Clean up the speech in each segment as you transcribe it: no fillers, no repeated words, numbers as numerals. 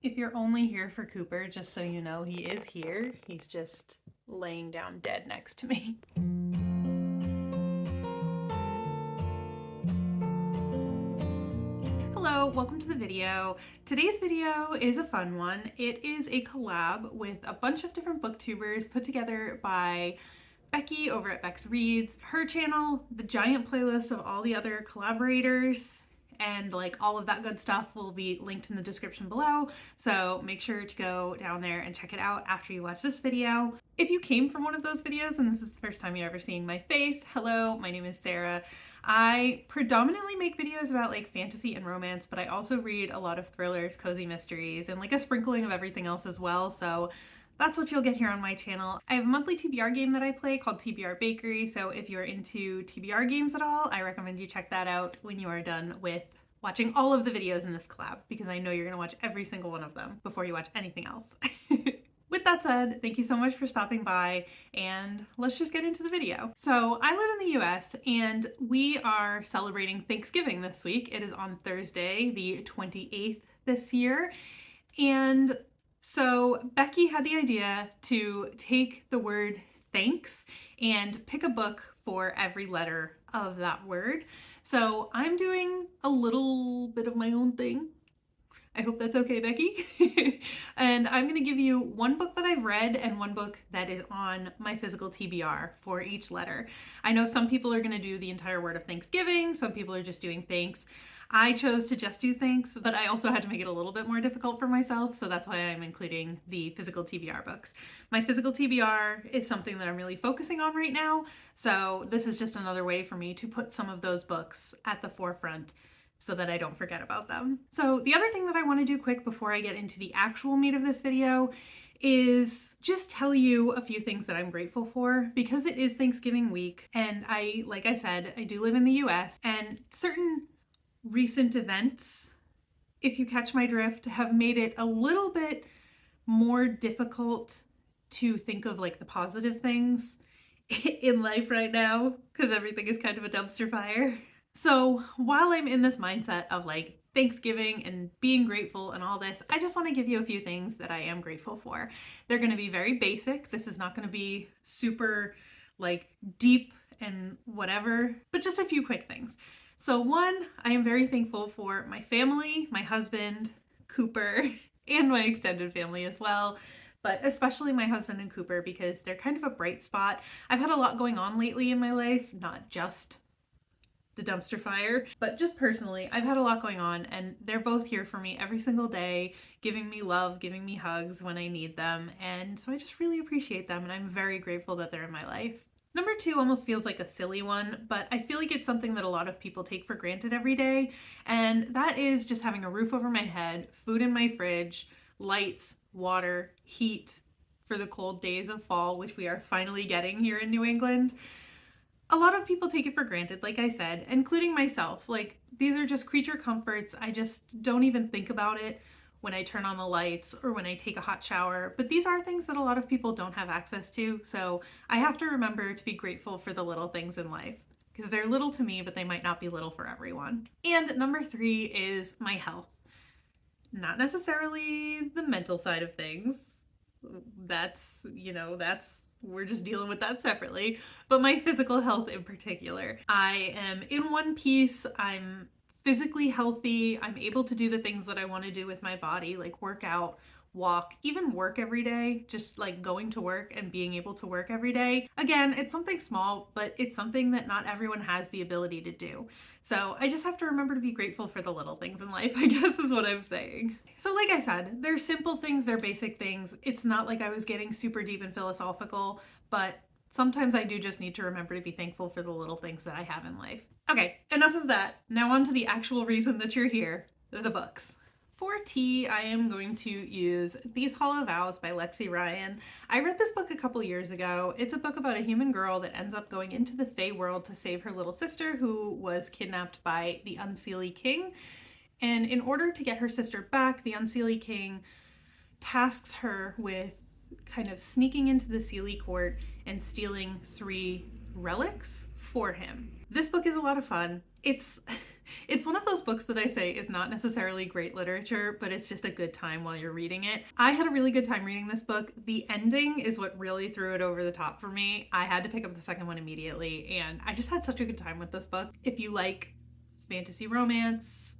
If you're only here for Cooper, just so you know, he is here. He's just laying down dead next to me. Hello, welcome to the video. Today's video is a fun one. It is a collab with a bunch of different booktubers put together by Beccie over at Bex Reads. Her channel, the giant playlist of all the other collaborators, and like all of that good stuff will be linked in the description below. So make sure to go down there and check it out after you watch this video. If you came from one of those videos and this is the first time you're ever seeing my face, hello, my name is Sarah. I predominantly make videos about like fantasy and romance, but I also read a lot of thrillers, cozy mysteries, and like a sprinkling of everything else as well. So that's what you'll get here on my channel. I have a monthly TBR game that I play called TBR Bakery, so if you're into TBR games at all, I recommend you check that out when you are done with watching all of the videos in this collab, because I know you're gonna watch every single one of them before you watch anything else. With that said, thank you so much for stopping by, and let's just get into the video. So I live in the US and we are celebrating Thanksgiving this week. It is on Thursday, the 28th this year. And so Beccie had the idea to take the word thanks and pick a book for every letter of that word. So I'm doing a little bit of my own thing. I hope that's okay, Beccie. And I'm going to give you one book that I've read and one book that is on my physical TBR for each letter. I know some people are going to do the entire word of Thanksgiving, some people are just doing thanks. I chose to just do thanks, but I also had to make it a little bit more difficult for myself, so that's why I'm including the physical TBR books. My physical TBR is something that I'm really focusing on right now, so this is just another way for me to put some of those books at the forefront so that I don't forget about them. So the other thing that I want to do quick before I get into the actual meat of this video is just tell you a few things that I'm grateful for, because it is Thanksgiving week and like I said, I do live in the US, and certain recent events, if you catch my drift, have made it a little bit more difficult to think of like the positive things in life right now, because everything is kind of a dumpster fire. So while I'm in this mindset of like Thanksgiving and being grateful and all this, I just want to give you a few things that I am grateful for. They're going to be very basic. This is not going to be super like deep and whatever, but just a few quick things. So one, I am very thankful for my family, my husband, Cooper, and my extended family as well, but especially my husband and Cooper, because they're kind of a bright spot. I've had a lot going on lately in my life, not just the dumpster fire, but just personally, I've had a lot going on, and they're both here for me every single day, giving me love, giving me hugs when I need them, and so I just really appreciate them, and I'm very grateful that they're in my life. Number two almost feels like a silly one, but I feel like it's something that a lot of people take for granted every day, and that is just having a roof over my head, food in my fridge, lights, water, heat for the cold days of fall, which we are finally getting here in New England. A lot of people take it for granted, like I said, including myself. Like, these are just creature comforts. I just don't even think about it when I turn on the lights or when I take a hot shower. But these are things that a lot of people don't have access to. So I have to remember to be grateful for the little things in life, because they're little to me, but they might not be little for everyone. And number three is my health. Not necessarily the mental side of things. We're just dealing with that separately, but my physical health in particular. I am in one piece. I'm physically healthy. I'm able to do the things that I want to do with my body, like work out, walk, even work every day, just like going to work and being able to work every day. Again, it's something small, but it's something that not everyone has the ability to do. So I just have to remember to be grateful for the little things in life, I guess is what I'm saying. So like I said, they're simple things, they're basic things. It's not like I was getting super deep and philosophical, but sometimes I do just need to remember to be thankful for the little things that I have in life. Okay, enough of that. Now on to the actual reason that you're here, the books. For tea, I am going to use These Hollow Vows by Lexi Ryan. I read this book a couple years ago. It's a book about a human girl that ends up going into the Fae world to save her little sister, who was kidnapped by the Unseelie King. And in order to get her sister back, the Unseelie King tasks her with kind of sneaking into the Seelie court and stealing 3 relics for him. This book is a lot of fun. It's It's one of those books that I say is not necessarily great literature, but it's just a good time while you're reading it. I had a really good time reading this book. The ending is what really threw it over the top for me. I had to pick up the second one immediately, and I just had such a good time with this book. If you like fantasy romance,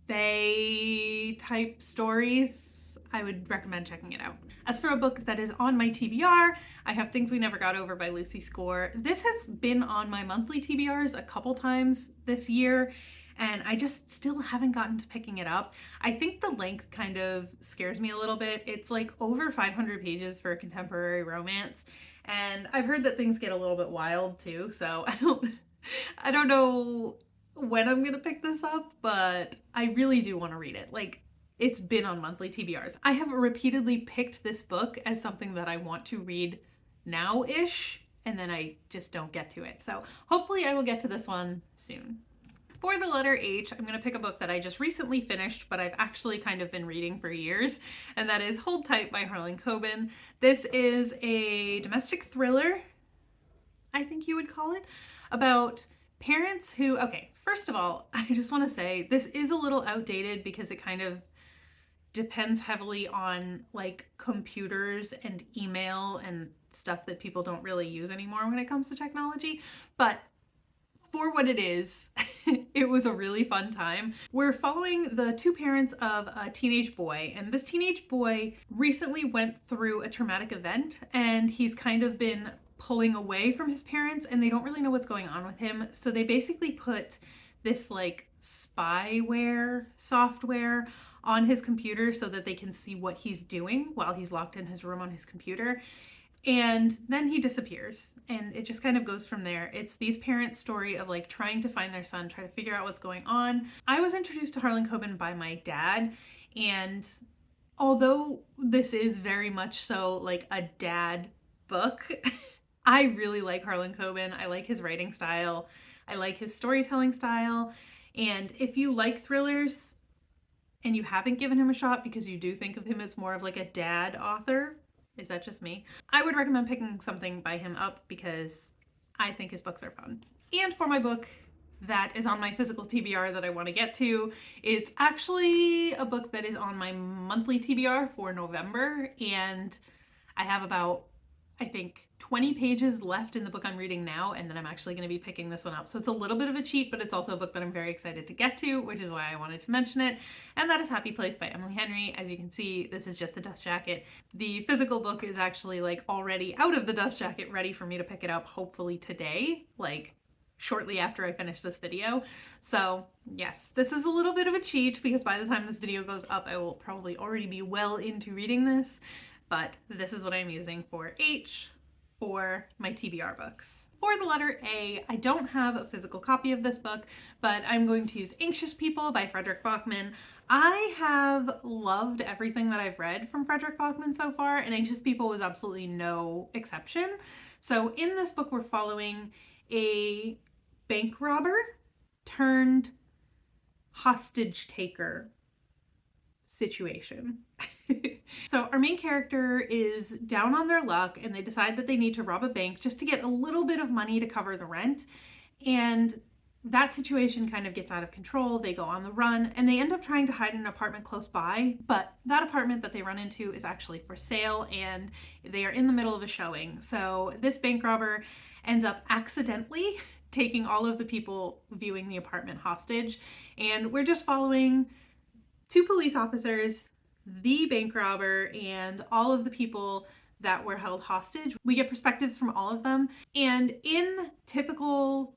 fae type stories, I would recommend checking it out. As for a book that is on my TBR, I have Things We Never Got Over by Lucy Score. This has been on my monthly TBRs a couple times this year, and I just still haven't gotten to picking it up. I think the length kind of scares me a little bit. It's like over 500 pages for a contemporary romance, and I've heard that things get a little bit wild too, so I don't know when I'm gonna pick this up, but I really do want to read it. Like, it's been on monthly TBRs. I have repeatedly picked this book as something that I want to read now-ish, and then I just don't get to it. So hopefully I will get to this one soon. For the letter H, I'm going to pick a book that I just recently finished, but I've actually kind of been reading for years, and that is Hold Tight by Harlan Coben. This is a domestic thriller, I think you would call it, about parents who, okay, first of all, I just want to say this is a little outdated because it kind of depends heavily on like computers and email and stuff that people don't really use anymore when it comes to technology. But for what it is, it was a really fun time. We're following the two parents of a teenage boy, and this teenage boy recently went through a traumatic event, and he's kind of been pulling away from his parents, and they don't really know what's going on with him. So they basically put this like spyware software on his computer so that they can see what he's doing while he's locked in his room on his computer. And then he disappears, and it just kind of goes from there. It's these parents' story of like trying to find their son, try to figure out what's going on. I was introduced to Harlan Coben by my dad, and although this is very much so like a dad book, I really like Harlan Coben. I like his writing style. I like his storytelling style. And if you like thrillers and you haven't given him a shot because you do think of him as more of like a dad author, is that just me? I would recommend picking something by him up because I think his books are fun. And for my book that is on my physical TBR that I want to get to, it's actually a book that is on my monthly TBR for November, and I have about, I think, 20 pages left in the book I'm reading now, and then I'm actually going to be picking this one up. So it's a little bit of a cheat, but it's also a book that I'm very excited to get to, which is why I wanted to mention it. And that is Happy Place by Emily Henry. As you can see, this is just the dust jacket. The physical book is actually like already out of the dust jacket, ready for me to pick it up, hopefully today, like shortly after I finish this video. So yes, this is a little bit of a cheat because by the time this video goes up, I will probably already be well into reading this, but this is what I'm using for H for my TBR books. For the letter A, I don't have a physical copy of this book, but I'm going to use Anxious People by Fredrik Backman. I have loved everything that I've read from Fredrik Backman so far, and Anxious People was absolutely no exception. So in this book, we're following a bank robber turned hostage taker situation. So our main character is down on their luck, and they decide that they need to rob a bank just to get a little bit of money to cover the rent. And that situation kind of gets out of control. They go on the run, and they end up trying to hide in an apartment close by, but that apartment that they run into is actually for sale, and they are in the middle of a showing. So this bank robber ends up accidentally taking all of the people viewing the apartment hostage, and we're just following two police officers, the bank robber, and all of the people that were held hostage. We get perspectives from all of them, and in typical,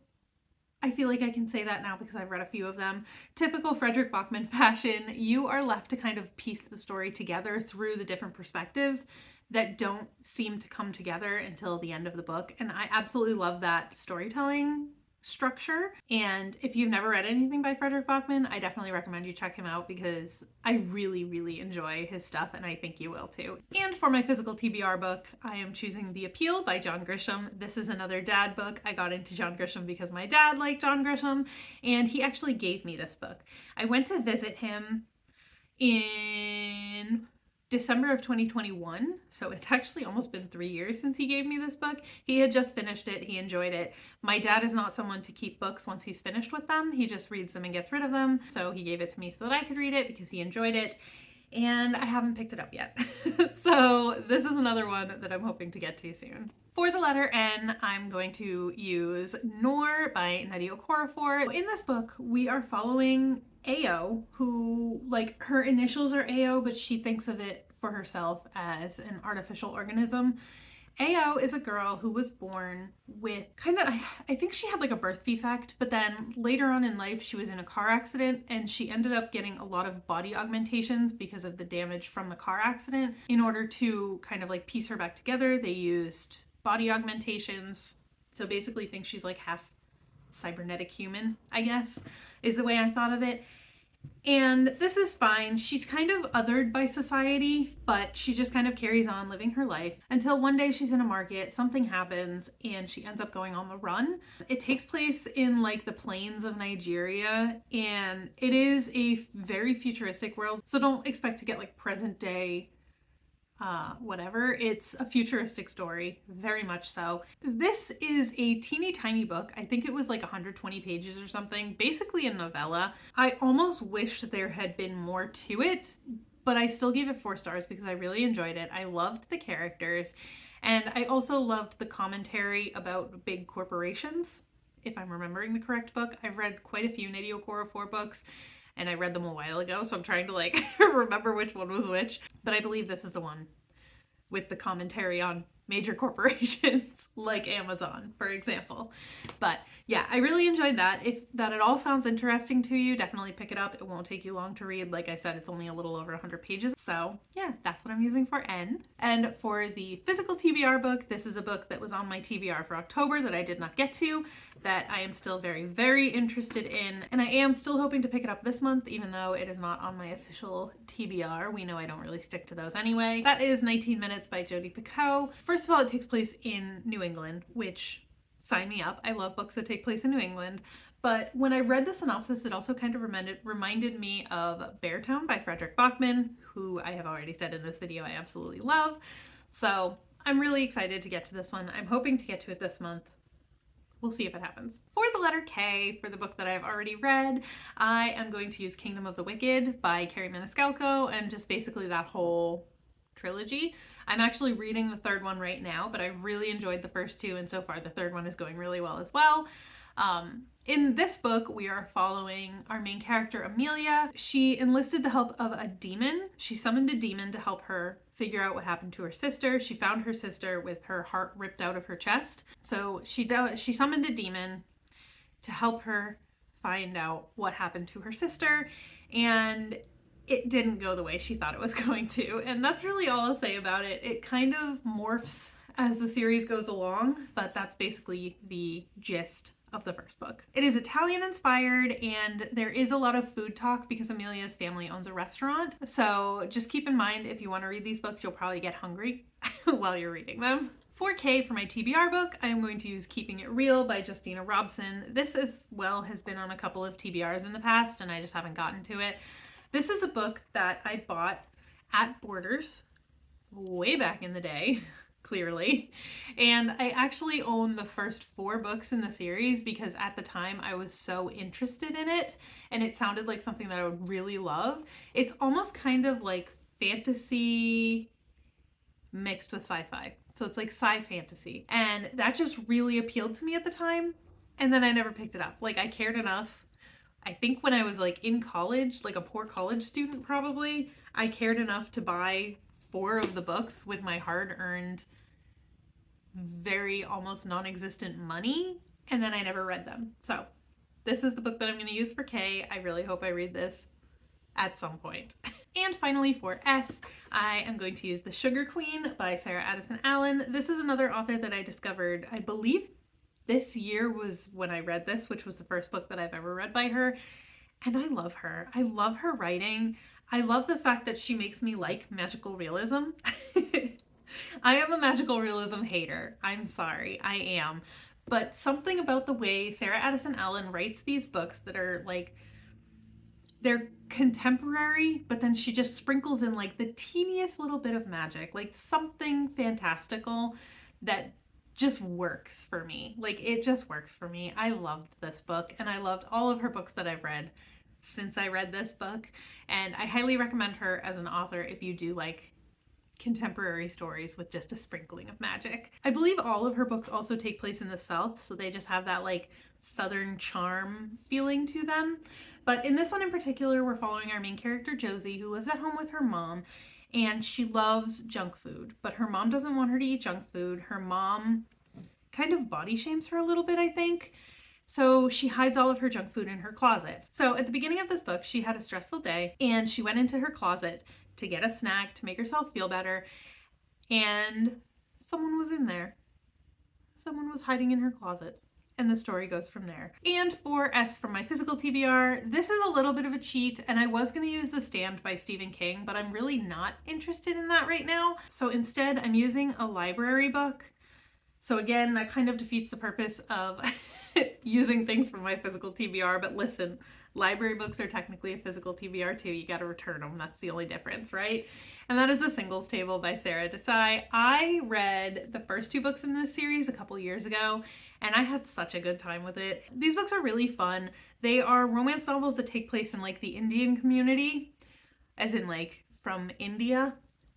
I feel like I can say that now because I've read a few of them, typical Fredrik Backman fashion, you are left to kind of piece the story together through the different perspectives that don't seem to come together until the end of the book. And I absolutely love that storytelling structure. And if you've never read anything by Fredrik Backman, I definitely recommend you check him out because I really, really enjoy his stuff, and I think you will too. And for my physical TBR book, I am choosing The Appeal by John Grisham. This is another dad book. I got into John Grisham because my dad liked John Grisham, and he actually gave me this book. I went to visit him in December of 2021, so it's actually almost been 3 years since he gave me this book. He had just finished it, he enjoyed it. My dad is not someone to keep books once he's finished with them, he just reads them and gets rid of them. So he gave it to me so that I could read it because he enjoyed it, and I haven't picked it up yet. So this is another one that I'm hoping to get to soon. For the letter N, I'm going to use Noor by Madi. In this book, we are following Ao, who, like, her initials are Ao, but she thinks of it for herself as an artificial organism. Ao is a girl who was born with kind of, I think she had like a birth defect, but then later on in life she was in a car accident and she ended up getting a lot of body augmentations because of the damage from the car accident. In order to kind of like piece her back together, they used body augmentations. So basically think she's like half cybernetic human, I guess, is the way I thought of it. And this is fine. She's kind of othered by society, but she just kind of carries on living her life until one day she's in a market, something happens, and she ends up going on the run. It takes place in like the plains of Nigeria, and it is a very futuristic world. So don't expect to get like present day whatever. It's a futuristic story, very much so. This is a teeny tiny book. I think it was like 120 pages or something, basically a novella. I almost wish there had been more to it, but I still gave it 4 stars because I really enjoyed it. I loved the characters, and I also loved the commentary about big corporations, if I'm remembering the correct book. I've read quite a few Madi books, and I read them a while ago, so I'm trying to like remember which one was which. But I believe this is the one with the commentary on major corporations like Amazon, for example. But yeah, I really enjoyed that. If that at all sounds interesting to you, definitely pick it up. It won't take you long to read. Like I said, it's only a little over 100 pages. So yeah, that's what I'm using for N. And for the physical TBR book, this is a book that was on my TBR for October that I did not get to, that I am still very, very interested in. And I am still hoping to pick it up this month, even though it is not on my official TBR. We know I don't really stick to those anyway. That is 19 Minutes by Jodi Picoult. First of all, it takes place in New England, which, sign me up. I love books that take place in New England. But when I read the synopsis, it also kind of reminded me of Beartown by Frederick Bachman, who I have already said in this video I absolutely love. So I'm really excited to get to this one. I'm hoping to get to it this month. We'll see if it happens. For the letter K, for the book that I've already read, I am going to use Kingdom of the Wicked by Kerri Maniscalco, and just basically that whole trilogy. I'm actually reading the 3rd one right now, but I really enjoyed the first 2, and so far the 3rd one is going really well as well. In this book, we are following our main character, Amelia. She enlisted the help of a demon. She summoned a demon to help her figure out what happened to her sister. She found her sister with her heart ripped out of her chest. So she summoned a demon to help her find out what happened to her sister, and it didn't go the way she thought it was going to. And that's really all I'll say about it. It kind of morphs as the series goes along, but that's basically the gist of the first book. It is Italian inspired, and there is a lot of food talk because Amelia's family owns a restaurant. So just keep in mind, if you want to read these books, you'll probably get hungry while you're reading them. For K, for my TBR book, I am going to use Keeping It Real by Justina Robson. This as well has been on a couple of TBRs in the past, and I just haven't gotten to it. This is a book that I bought at Borders way back in the day, clearly. And I actually own the first 4 books in the series because at the time I was so interested in it and it sounded like something that I would really love. It's almost kind of like fantasy mixed with sci-fi. So it's like sci-fantasy. And that just really appealed to me at the time. And then I never picked it up. Like, I cared enough. I think when I was like in college, like a poor college student probably, I cared enough to buy 4 of the books with my hard-earned, very almost non-existent money, and then I never read them. So this is the book that I'm going to use for K. I really hope I read this at some point. And finally for S, I am going to use The Sugar Queen by Sarah Addison Allen. This is another author that I discovered, I believe this year was when I read this, which was the first book that I've ever read by her. And I love her. I love her writing. I love the fact that she makes me like magical realism. I am a magical realism hater. I'm sorry, I am. But something about the way Sarah Addison Allen writes these books that are like they're contemporary, but then she just sprinkles in like the teeniest little bit of magic, like something fantastical that just works for me. Like it just works for me. I loved this book, and I loved all of her books that I've read since I read this book. And I highly recommend her as an author if you do like contemporary stories with just a sprinkling of magic. I believe all of her books also take place in the South, so they just have that like Southern charm feeling to them. But in this one in particular, we're following our main character, Josie, who lives at home with her mom, and she loves junk food, but her mom doesn't want her to eat junk food. Her mom kind of body shames her a little bit, I think. So she hides all of her junk food in her closet. So at the beginning of this book, she had a stressful day and she went into her closet to get a snack to make herself feel better. And someone was in there. Someone was hiding in her closet. And the story goes from there. And for S from my physical TBR, this is a little bit of a cheat, and I was going to use The Stand by Stephen King, but I'm really not interested in that right now. So instead, I'm using a library book. So again, that kind of defeats the purpose of using things from my physical TBR, but listen, library books are technically a physical TBR too. You got to return them. That's the only difference, right? And that is The Singles Table by Sarah Desai. I read the first two books in this series a couple years ago, and I had such a good time with it. These books are really fun. They are romance novels that take place in like the Indian community, as in like from India.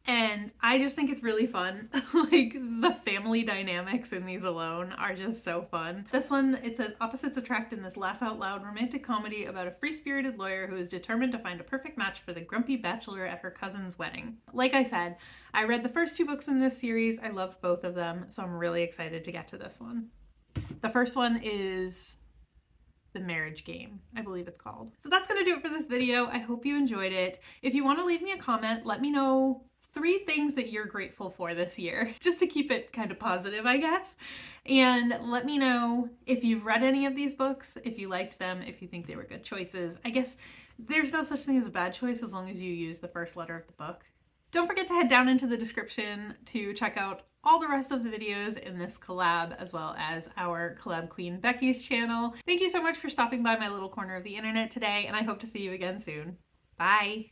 And I just think it's really fun. Like the family dynamics in these alone are just so fun. This one, it says opposites attract in this laugh out loud romantic comedy about a free-spirited lawyer who is determined to find a perfect match for the grumpy bachelor at her cousin's wedding. Like I said, I read the first two books in this series. I loved both of them, so I'm really excited to get to this one. The first one is The Marriage Game, I believe it's called. So that's gonna do it for this video. I hope you enjoyed it. If you wanna leave me a comment, let me know 3 things that you're grateful for this year, just to keep it kind of positive, I guess. And let me know if you've read any of these books, if you liked them, if you think they were good choices. I guess there's no such thing as a bad choice as long as you use the first letter of the book. Don't forget to head down into the description to check out all the rest of the videos in this collab, as well as our collab queen Beccie's channel. Thank you so much for stopping by my little corner of the internet today, and I hope to see you again soon. Bye!